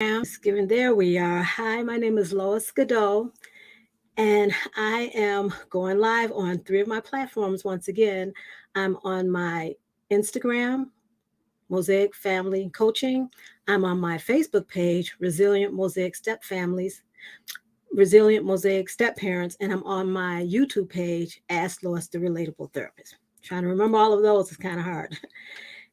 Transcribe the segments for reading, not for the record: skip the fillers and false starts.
Thanksgiving. There we are. Hi, my name is Lois Godot, and I am going live on three of my platforms once again. I'm on my Instagram, Mosaic Family Coaching. I'm on my Facebook page, Resilient Mosaic Step Parents, and I'm on my YouTube page, Ask Lois the Relatable Therapist. Trying to remember all of those is kind of hard.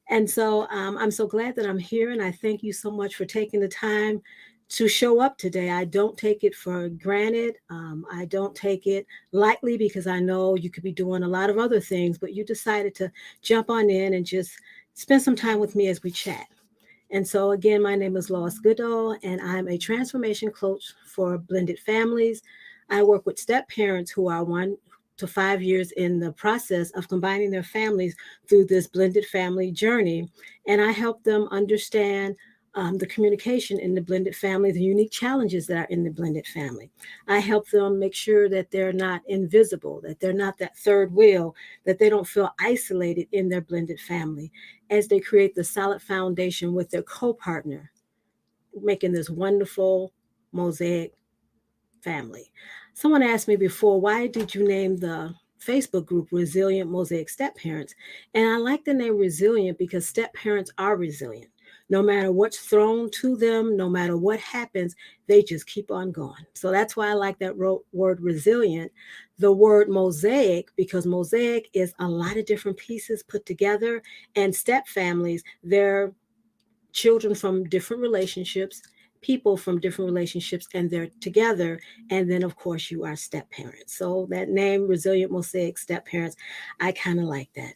And so I'm so glad that I'm here, and I thank you so much for taking the time to show up today. I don't take it for granted. I don't take it lightly because I know you could be doing a lot of other things, but you decided to jump on in and just spend some time with me as we chat. And so, again, my name is Lois Goodall, and I'm a transformation coach for blended families. I work with step parents who are 1 to 5 years in the process of combining their families through this blended family journey. And I help them understand the communication in the blended family, the unique challenges that are in the blended family. I help them make sure that they're not invisible, that they're not that third wheel, that they don't feel isolated in their blended family as they create the solid foundation with their co partner, making this wonderful mosaic family. Someone asked me before, why did you name the Facebook group Resilient Mosaic Step Parents? And I like the name Resilient because step parents are resilient. No matter what's thrown to them, no matter what happens, they just keep on going. So that's why I like that word resilient. The word mosaic, because mosaic is a lot of different pieces put together, and step families, they're children from different relationships, people from different relationships, and they're together. And then, of course, you are step parents. So that name, Resilient Mosaic Step Parents, I kind of like that.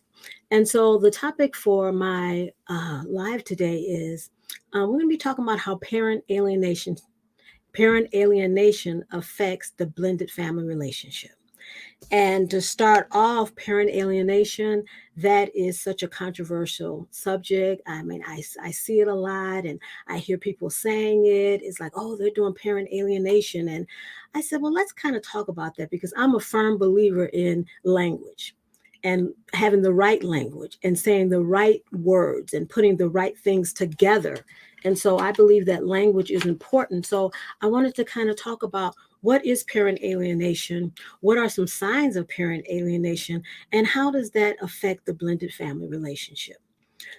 And so the topic for my live today is we're going to be talking about how parent alienation affects the blended family relationship. And to start off, parent alienation, that is such a controversial subject. I mean, I see it a lot and I hear people saying it. It's like, oh, they're doing parent alienation. And I said, well, let's kind of talk about that because I'm a firm believer in language and having the right language and saying the right words and putting the right things together. And so I believe that language is important. So I wanted to kind of talk about what is parent alienation? What are some signs of parent alienation? And how does that affect the blended family relationship?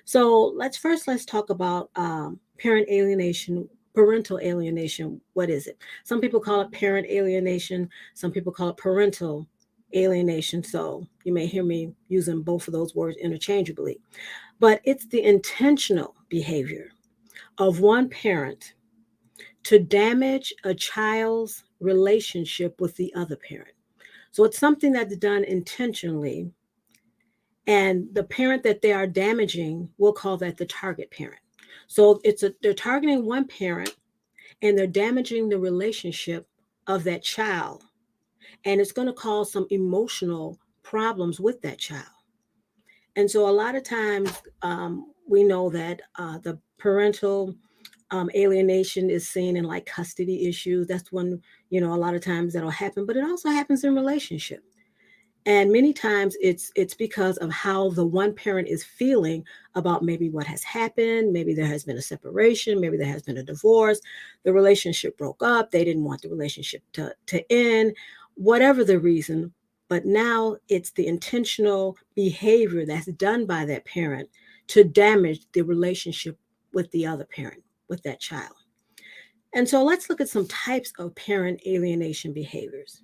So let's talk about parent alienation, parental alienation. What is it? Some people call it parent alienation. Some people call it parental alienation. So you may hear me using both of those words interchangeably. But it's the intentional behavior of one parent to damage a child's relationship with the other parent. So it's something that's done intentionally, and the parent that they are damaging, we'll call that the target parent. So they're targeting one parent and they're damaging the relationship of that child, and it's going to cause some emotional problems with that child. And so a lot of times we know that the parental alienation is seen in like custody issues. That's when, a lot of times that'll happen, but it also happens in relationship. And many times it's because of how the one parent is feeling about maybe what has happened. Maybe there has been a separation. Maybe there has been a divorce. The relationship broke up. They didn't want the relationship to end, whatever the reason. But now it's the intentional behavior that's done by that parent to damage the relationship with the other parent, with that child. And so let's look at some types of parent alienation behaviors.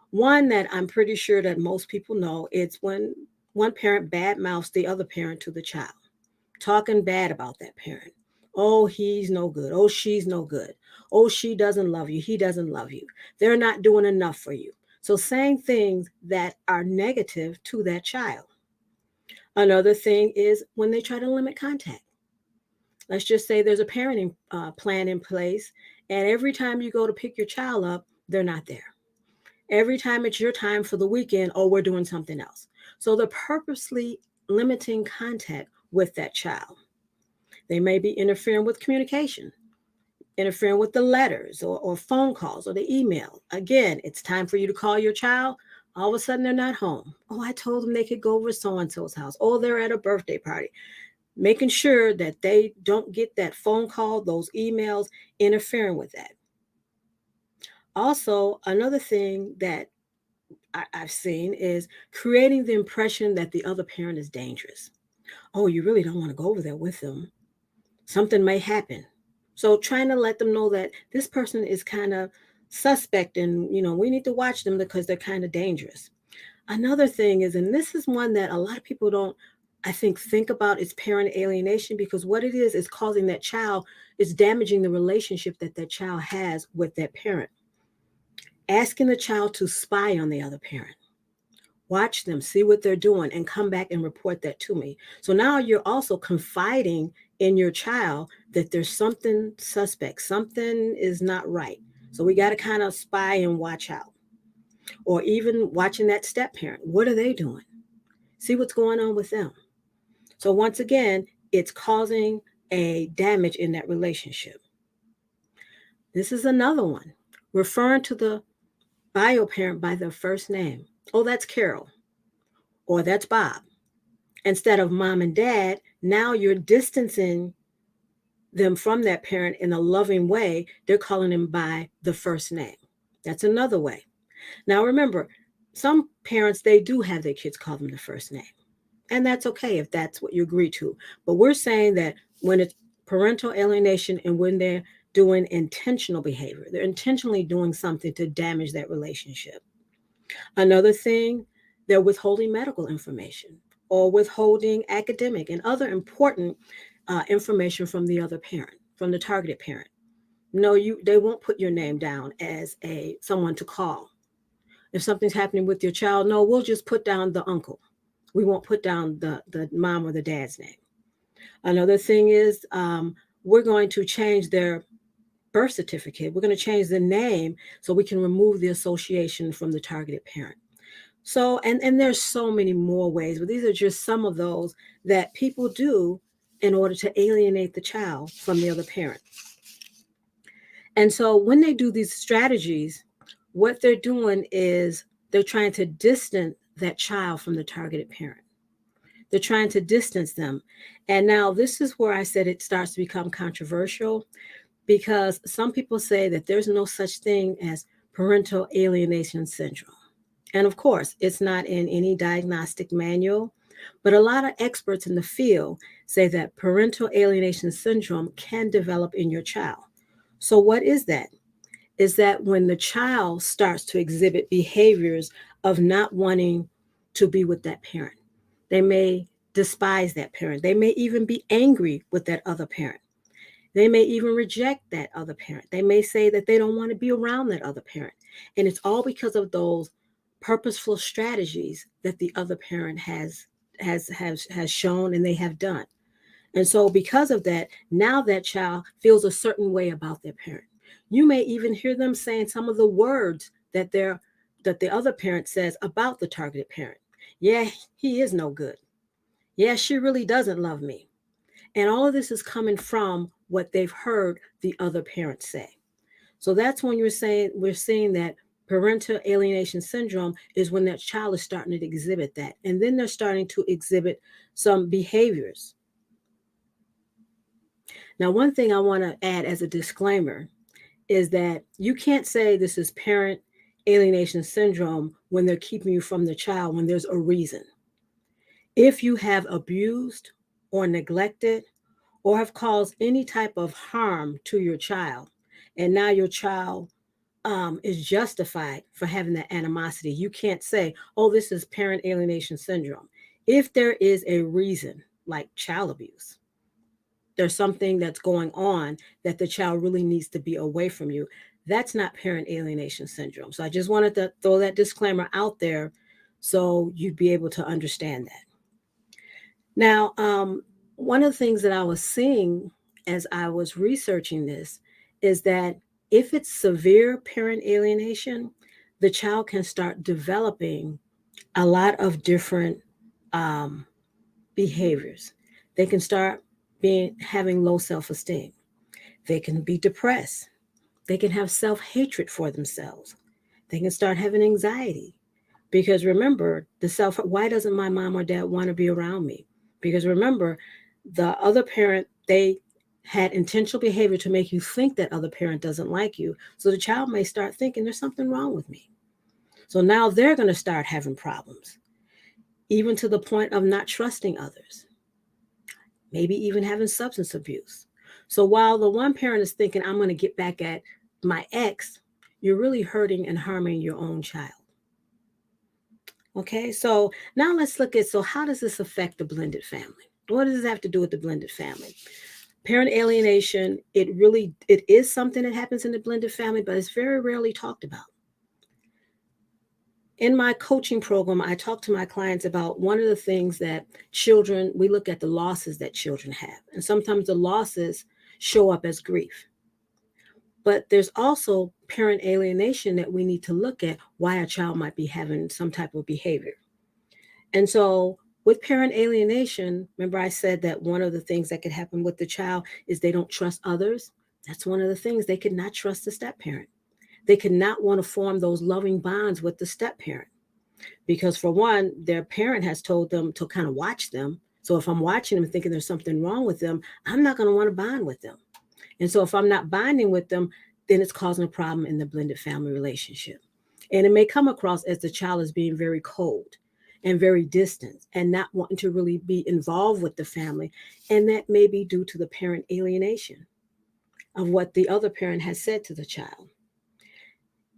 One that I'm pretty sure that most people know, it's when one parent badmouths the other parent to the child, talking bad about that parent. Oh, he's no good. Oh, she's no good. Oh, she doesn't love you. He doesn't love you. They're not doing enough for you. So saying things that are negative to that child. Another thing is when they try to limit contact. Let's just say there's a parenting plan in place, and every time you go to pick your child up, they're not there. Every time it's your time for the weekend, oh, we're doing something else. So they're purposely limiting contact with that child. They may be interfering with communication, interfering with the letters or phone calls or the email. Again, it's time for you to call your child. All of a sudden, they're not home. Oh, I told them they could go over so and so's house. Oh, they're at a birthday party. making sure that they don't get that phone call, those emails interfering with that. Also, another thing that I've seen is creating the impression that the other parent is dangerous. Oh, you really don't want to go over there with them. Something may happen. So trying to let them know that this person is kind of suspect and, we need to watch them because they're kind of dangerous. Another thing is, and this is one that a lot of people don't, I think about, is parent alienation, because what it is causing that child, is damaging the relationship that that child has with that parent. Asking the child to spy on the other parent. Watch them, see what they're doing, and come back and report that to me. So now you're also confiding in your child that there's something suspect, something is not right. So we got to kind of spy and watch out. Or even watching that step parent. What are they doing? See what's going on with them. So once again, it's causing a damage in that relationship. This is another one. Referring to the bio parent by their first name. Oh, that's Carol. Or that's Bob. Instead of mom and dad, now you're distancing them from that parent in a loving way. They're calling them by the first name. That's another way. Now remember, some parents, they do have their kids call them the first name. And that's okay if that's what you agree to. But we're saying that when it's parental alienation and when they're doing intentional behavior, they're intentionally doing something to damage that relationship. Another thing, they're withholding medical information or withholding academic and other important information from the other parent, from the targeted parent. No, they won't put your name down as someone to call. If something's happening with your child, no, we'll just put down the uncle. We won't put down the mom or the dad's name. Another thing is, we're going to change their birth certificate. We're going to change the name so we can remove the association from the targeted parent. So, and there's so many more ways, but these are just some of those that people do in order to alienate the child from the other parent. And so when they do these strategies, what they're doing is they're trying to distance that child from the targeted parent. They're trying to distance them. And now this is where I said it starts to become controversial, because some people say that there's no such thing as parental alienation syndrome. And of course, it's not in any diagnostic manual, but a lot of experts in the field say that parental alienation syndrome can develop in your child. So what is that? Is that when the child starts to exhibit behaviors of not wanting to be with that parent. They may despise that parent. They may even be angry with that other parent. They may even reject that other parent. They may say that they don't want to be around that other parent. And it's all because of those purposeful strategies that the other parent has shown and they have done. And so because of that, now that child feels a certain way about their parent. You may even hear them saying some of the words that the other parent says about the targeted parent. Yeah, he is no good. Yeah, she really doesn't love me. And all of this is coming from what they've heard the other parent say. So that's when we're seeing that parental alienation syndrome is when that child is starting to exhibit that. And then they're starting to exhibit some behaviors. Now, one thing I want to add as a disclaimer is that you can't say this is parent alienation syndrome when they're keeping you from the child when there's a reason. If you have abused or neglected or have caused any type of harm to your child, and now your child is justified for having that animosity, you can't say, oh, this is parent alienation syndrome. If there is a reason, like child abuse, there's something that's going on that the child really needs to be away from you, that's not parent alienation syndrome. So I just wanted to throw that disclaimer out there so you'd be able to understand that. Now, one of the things that I was seeing as I was researching this is that if it's severe parent alienation, the child can start developing a lot of different um, behaviors. They can start having low self-esteem. They can be depressed. They can have self-hatred for themselves. They can start having anxiety. Because remember, why doesn't my mom or dad want to be around me? Because remember, The other parent, they had intentional behavior to make you think that other parent doesn't like you. So the child may start thinking there's something wrong with me. So now they're going to start having problems, even to the point of not trusting others, maybe even having substance abuse. So while the one parent is thinking, I'm going to get back at my ex, you're really hurting and harming your own child. Okay, so now let's look at, so how does this affect the blended family? What does this have to do with the blended family? Parent alienation, it is something that happens in the blended family, but it's very rarely talked about. In my coaching program, I talk to my clients about one of the things that children, we look at the losses that children have. And sometimes the losses show up as grief. But there's also parent alienation that we need to look at why a child might be having some type of behavior. And so with parent alienation, remember I said that one of the things that could happen with the child is they don't trust others. That's one of the things. They could not trust the step parent. They could not want to form those loving bonds with the step parent. Because for one, their parent has told them to kind of watch them. So if I'm watching them thinking there's something wrong with them, I'm not going to want to bond with them. And so if I'm not bonding with them, then it's causing a problem in the blended family relationship. And it may come across as the child is being very cold and very distant and not wanting to really be involved with the family. And that may be due to the parent alienation of what the other parent has said to the child.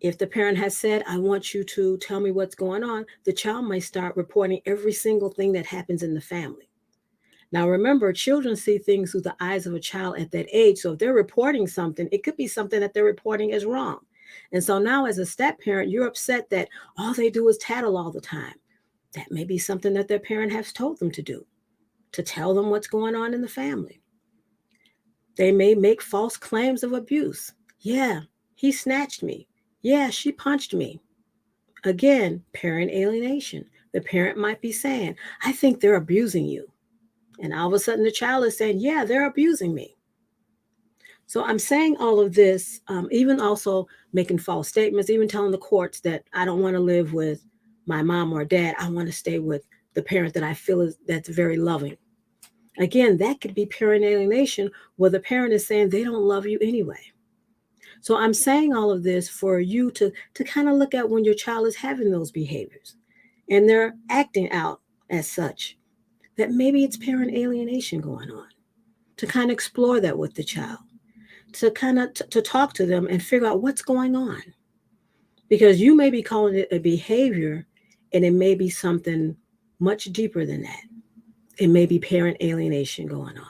If the parent has said, I want you to tell me what's going on, the child may start reporting every single thing that happens in the family. Now, remember, children see things through the eyes of a child at that age. So if they're reporting something, it could be something that they're reporting as wrong. And so now, as a step parent, you're upset that all they do is tattle all the time. That may be something that their parent has told them to do, to tell them what's going on in the family. They may make false claims of abuse. Yeah, he snatched me. Yeah, she punched me. Again, parent alienation. The parent might be saying, I think they're abusing you. And all of a sudden the child is saying, yeah, they're abusing me. So I'm saying all of this, even also making false statements, even telling the courts that I don't want to live with my mom or dad. I want to stay with the parent that I feel is that's very loving. Again, that could be parent alienation where the parent is saying they don't love you anyway. So I'm saying all of this for you to kind of look at when your child is having those behaviors and they're acting out as such, that maybe it's parent alienation going on, to kind of explore that with the child, to kind of to talk to them and figure out what's going on. Because you may be calling it a behavior and it may be something much deeper than that. It may be parent alienation going on.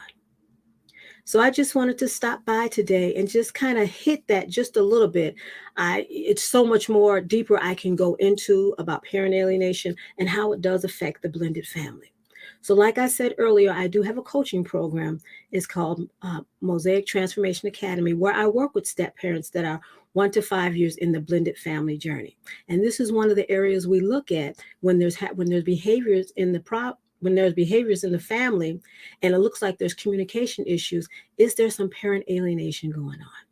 So I just wanted to stop by today and just kind of hit that just a little bit. It's so much more deeper I can go into about parent alienation and how it does affect the blended family. So like I said earlier, I do have a coaching program. It's called Mosaic Transformation Academy, where I work with step parents that are 1 to 5 years in the blended family journey. And this is one of the areas we look at when there's behaviors in when there's behaviors in the family and it looks like there's communication issues. Is there some parent alienation going on?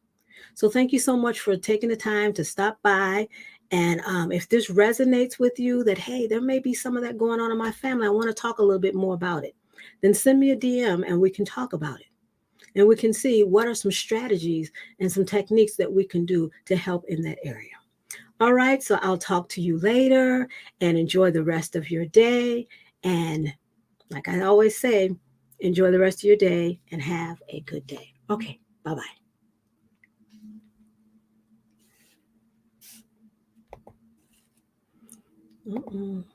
So thank you so much for taking the time to stop by. And if this resonates with you that, hey, there may be some of that going on in my family, I want to talk a little bit more about it, then send me a DM and we can talk about it. And we can see what are some strategies and some techniques that we can do to help in that area. All right, so I'll talk to you later and enjoy the rest of your day. And like I always say, enjoy the rest of your day and have a good day. Okay, bye-bye. Mm-mm.